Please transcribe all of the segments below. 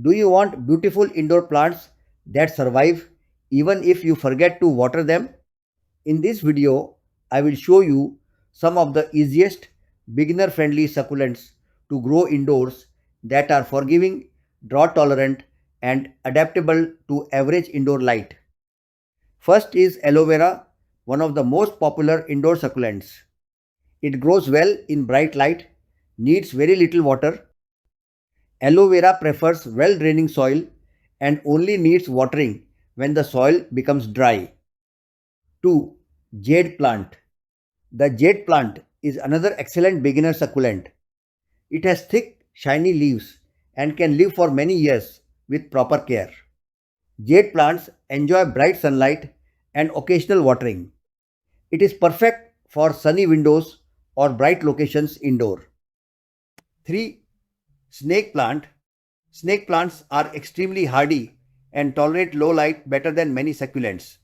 Do you want beautiful indoor plants that survive even if you forget to water them? In this video, I will show you some of the easiest beginner friendly succulents to grow indoors that are forgiving, drought tolerant, and adaptable to average indoor light. First is Aloe Vera, one of the most popular indoor succulents. It grows well in bright light, needs very little water. Aloe vera prefers well draining soil and only needs watering when the soil becomes dry. 2. Jade plant. The jade plant is another excellent beginner succulent. It has thick, shiny leaves and can live for many years with proper care. Jade plants enjoy bright sunlight and occasional watering. It is perfect for sunny windows or bright locations indoor. 3. Snake plant. Snake plants are extremely hardy and tolerate low light better than many succulents.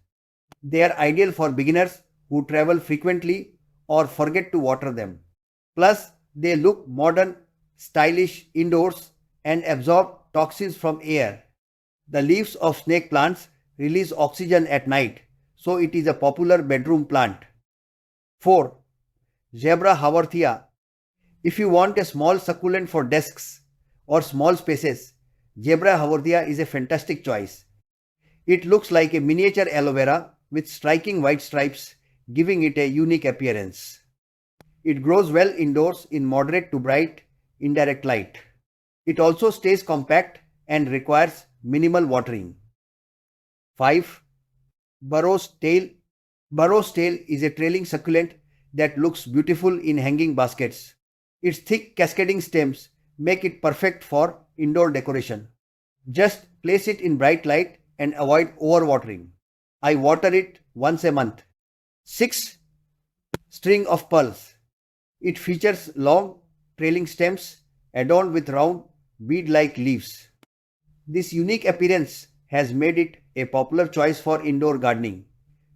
They are ideal for beginners who travel frequently or forget to water them. Plus, they look modern, stylish indoors and absorb toxins from air. The leaves of snake plants release oxygen at night, so it is a popular bedroom plant. 4. Zebra Haworthia. If you want a small succulent for desks or small spaces, Zebra Haworthia is a fantastic choice. It looks like a miniature aloe vera with striking white stripes, giving it a unique appearance. It grows well indoors in moderate to bright, indirect light. It also stays compact and requires minimal watering. 5. Burrow's tail. Burrow's tail is a trailing succulent that looks beautiful in hanging baskets. Its thick cascading stems make it perfect for indoor decoration. Just place it in bright light and avoid overwatering. I water it once a month. 6. String of pearls. It features long trailing stems adorned with round bead-like leaves. This unique appearance has made it a popular choice for indoor gardening.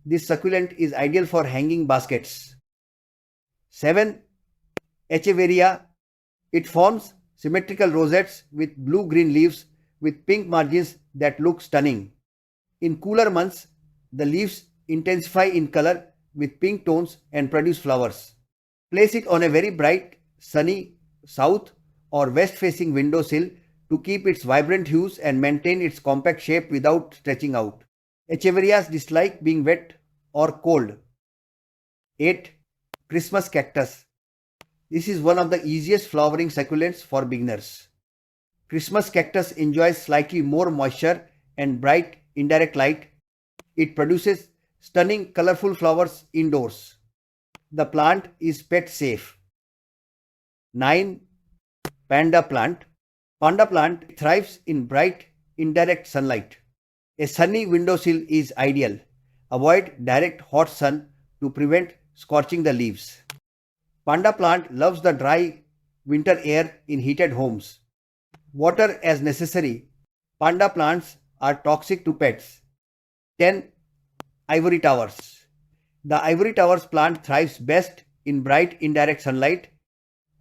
This succulent is ideal for hanging baskets. 7. Echeveria. It forms symmetrical rosettes with blue-green leaves with pink margins that look stunning. In cooler months, the leaves intensify in color with pink tones and produce flowers. Place it on a very bright, sunny south or west-facing windowsill to keep its vibrant hues and maintain its compact shape without stretching out. Echeverias dislike being wet or cold. 8. Christmas cactus. This is one of the easiest flowering succulents for beginners. Christmas cactus enjoys slightly more moisture and bright indirect light. It produces stunning colorful flowers indoors. The plant is pet safe. 9. Panda Plant. Panda Plant thrives in bright indirect sunlight. A sunny windowsill is ideal. Avoid direct hot sun to prevent scorching the leaves. Panda Plant loves the dry winter air in heated homes. Water as necessary. Panda plants are toxic to pets. 10. Ivory Towers. The Ivory Towers plant thrives best in bright indirect sunlight,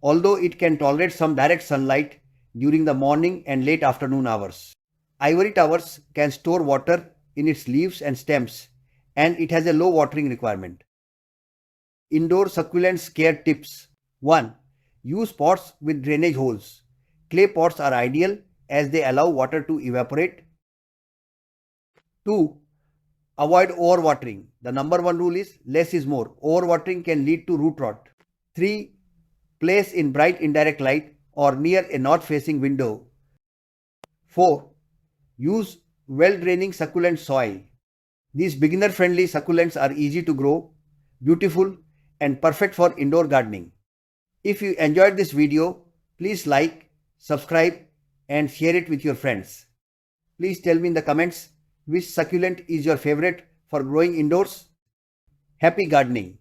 although it can tolerate some direct sunlight during the morning and late afternoon hours. Ivory Towers can store water in its leaves and stems, and it has a low watering requirement. Indoor succulents care tips. 1. Use pots with drainage holes. Clay pots are ideal as they allow water to evaporate. 2. Avoid overwatering. The number one rule is less is more. Overwatering can lead to root rot. 3. Place in bright indirect light or near a north-facing window. 4. Use well-draining succulent soil. These beginner-friendly succulents are easy to grow, beautiful, and perfect for indoor gardening. If you enjoyed this video, please like, subscribe, and share it with your friends. Please tell me in the comments which succulent is your favorite for growing indoors. Happy gardening!